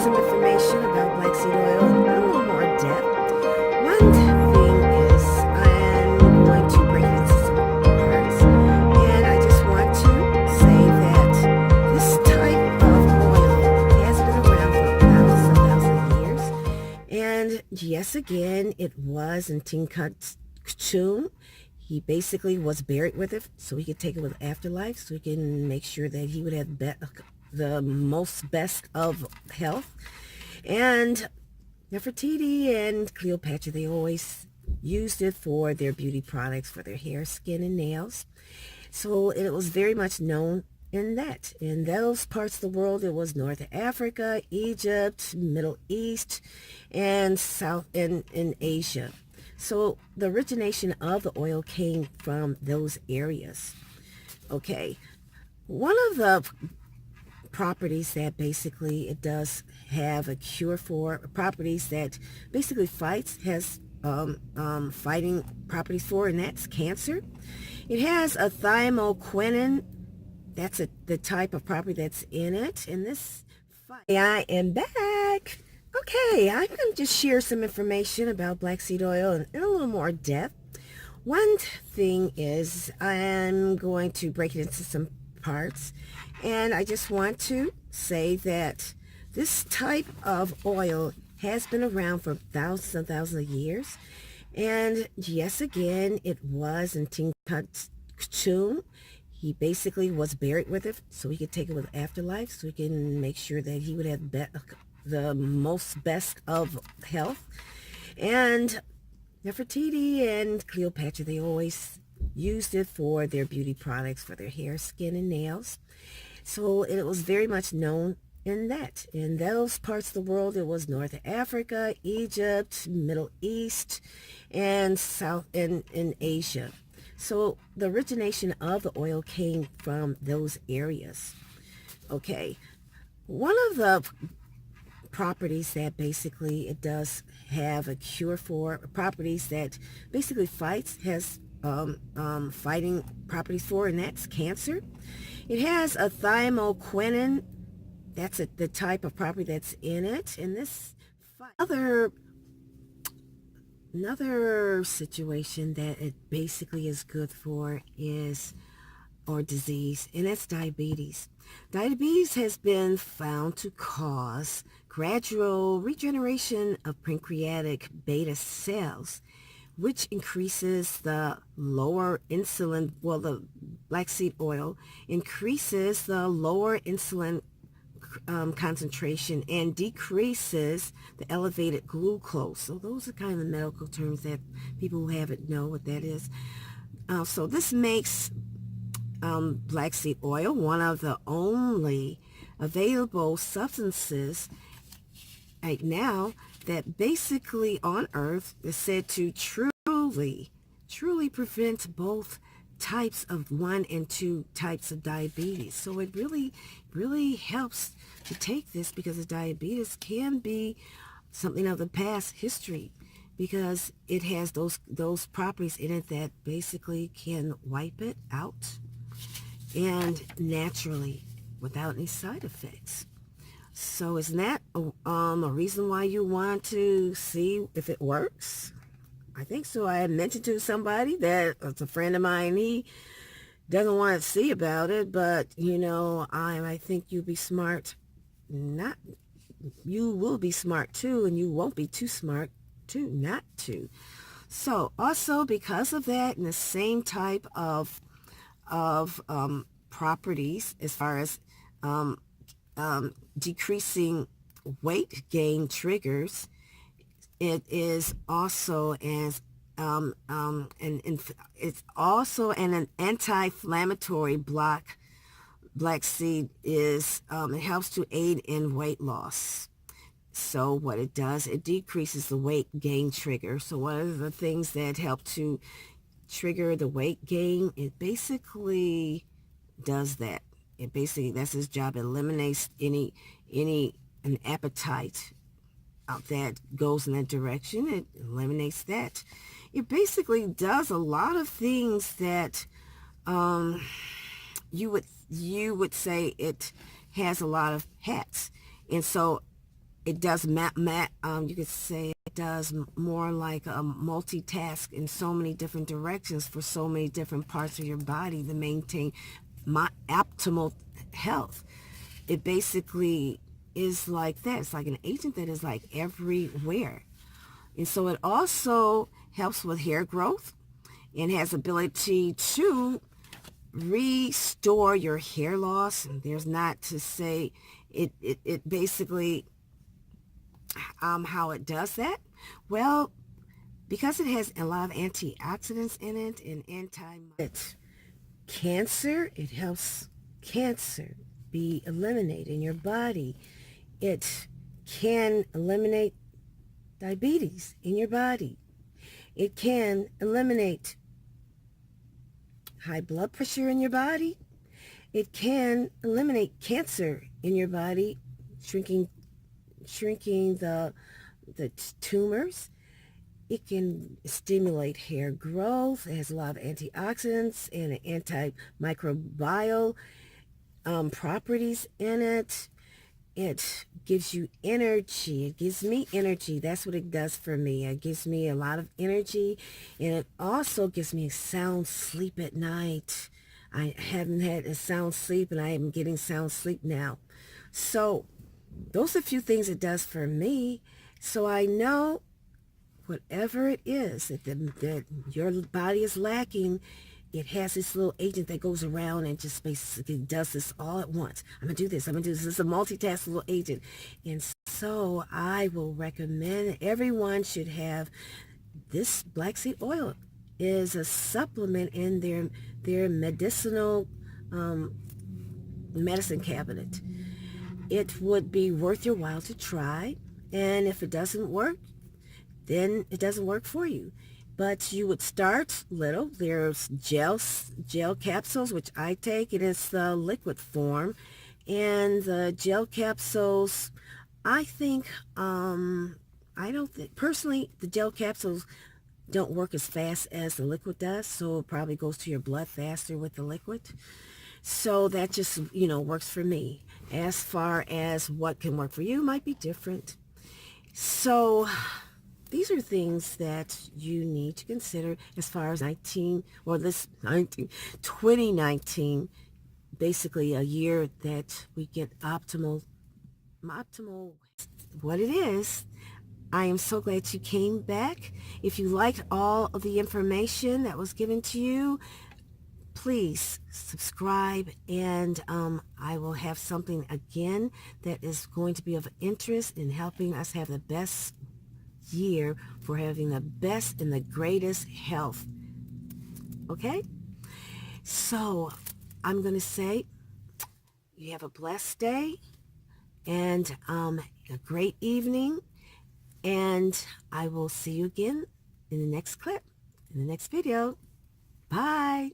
some information about black seed oil in a little more depth. One thing is I'm going to break it into some parts, and I just want to say that this type of oil has been around for thousands and years. And yes, again, it was in Timbuktu. He basically was buried with it so he could take it with afterlife, so he can make sure that he would have the most best of health. And Nefertiti and Cleopatra, they always used it for their beauty products, for their hair, skin, and nails. So it was very much known in that. In those parts of the world, it was North Africa, Egypt, Middle East, and South in Asia. So the origination of the oil came from those areas. Okay. One of the properties that basically it does have a cure for, properties that basically has fighting properties for, and that's cancer. It has a thymoquinone. That's the type of property that's in it. And this, I am back. Okay, I'm going to just share some information about black seed oil in a little more depth. One thing is I'm going to break it into some parts, and I just want to say that this type of oil has been around for thousands of years. And yes, again, it was in Timbuktu. He basically was buried with it so he could take it with afterlife, so he can make sure that he would have the most best of health. And Nefertiti and Cleopatra, they always used it for their beauty products, for their hair, skin, and nails. So it was very much known in that. In those parts of the world, it was North Africa, Egypt, Middle East, and South in Asia. So the origination of the oil came from those areas. Okay. One of the properties that basically it does have a cure for, properties that basically has fighting properties for, and that's cancer. It has a thymoquinone. That's the type of property that's in it. And this another situation that it basically is good for is, or disease, and that's diabetes. Diabetes has been found to cause gradual regeneration of pancreatic beta cells, which increases the lower insulin, well, the black seed oil increases the lower insulin concentration and decreases the elevated glucose. So those are kind of the medical terms that people who have it know what that is. So this makes black seed oil one of the only available substances right now that basically on earth is said to truly prevent both types of 1 and 2 types of diabetes. So it really helps to take this, because the diabetes can be something of the past history, because it has those properties in it that basically can wipe it out, and naturally, without any side effects. So isn't that a reason why you want to see if it works? I think so. I had mentioned to somebody that it's a friend of mine. He doesn't want to see about it, but I think you'll be smart. You will be smart too, and you won't be too smart too not to. So also because of that, and the same type of properties as far as decreasing weight gain triggers, it is also as it's also an anti-inflammatory black seed is it helps to aid in weight loss. So what it does, it decreases the weight gain trigger. So one of the things that help to trigger the weight gain, it basically does that. It basically, that's its job. It eliminates an appetite that goes in that direction. It eliminates that. It basically does a lot of things that you would say it has a lot of hats. And so it does you could say it does more like a multitask in so many different directions for so many different parts of your body to maintain my optimal health. It basically is like that. It's like an agent that is like everywhere. And so it also helps with hair growth and has ability to restore your hair loss. And there's not to say it basically how it does that. Well, because it has a lot of antioxidants in it and cancer, it helps cancer be eliminated in your body. It can eliminate diabetes in your body. It can eliminate high blood pressure in your body. It can eliminate cancer in your body, shrinking the tumors. It can stimulate hair growth. It has a lot of antioxidants and antimicrobial properties in it. It gives you energy. It gives me energy. That's what it does for me. It gives me a lot of energy, and it also gives me a sound sleep at night. I haven't had a sound sleep, and I am getting sound sleep now. So those are a few things it does for me. So I know whatever it is that your body is lacking, it has this little agent that goes around and just basically does this all at once. I'm going to do this. I'm going to do this. This is a multitask little agent. And so I will recommend everyone should have this black seed oil. Is a supplement in their medicinal medicine cabinet. It would be worth your while to try. And if it doesn't work, then it doesn't work for you. But you would start little. There's gel capsules, which I take. It is the liquid form. And the gel capsules, I think, I don't think, personally, the gel capsules don't work as fast as the liquid does. So it probably goes to your blood faster with the liquid. So that just, works for me. As far as what can work for you might be different. So these are things that you need to consider as far as 2019, basically a year that we get optimal, what it is. I am so glad you came back. If you liked all of the information that was given to you, please subscribe, and I will have something again that is going to be of interest in helping us have the best year for having the best and the greatest health. Okay? So I'm going to say you have a blessed day and a great evening, and I will see you again in the next clip, in the next video. Bye.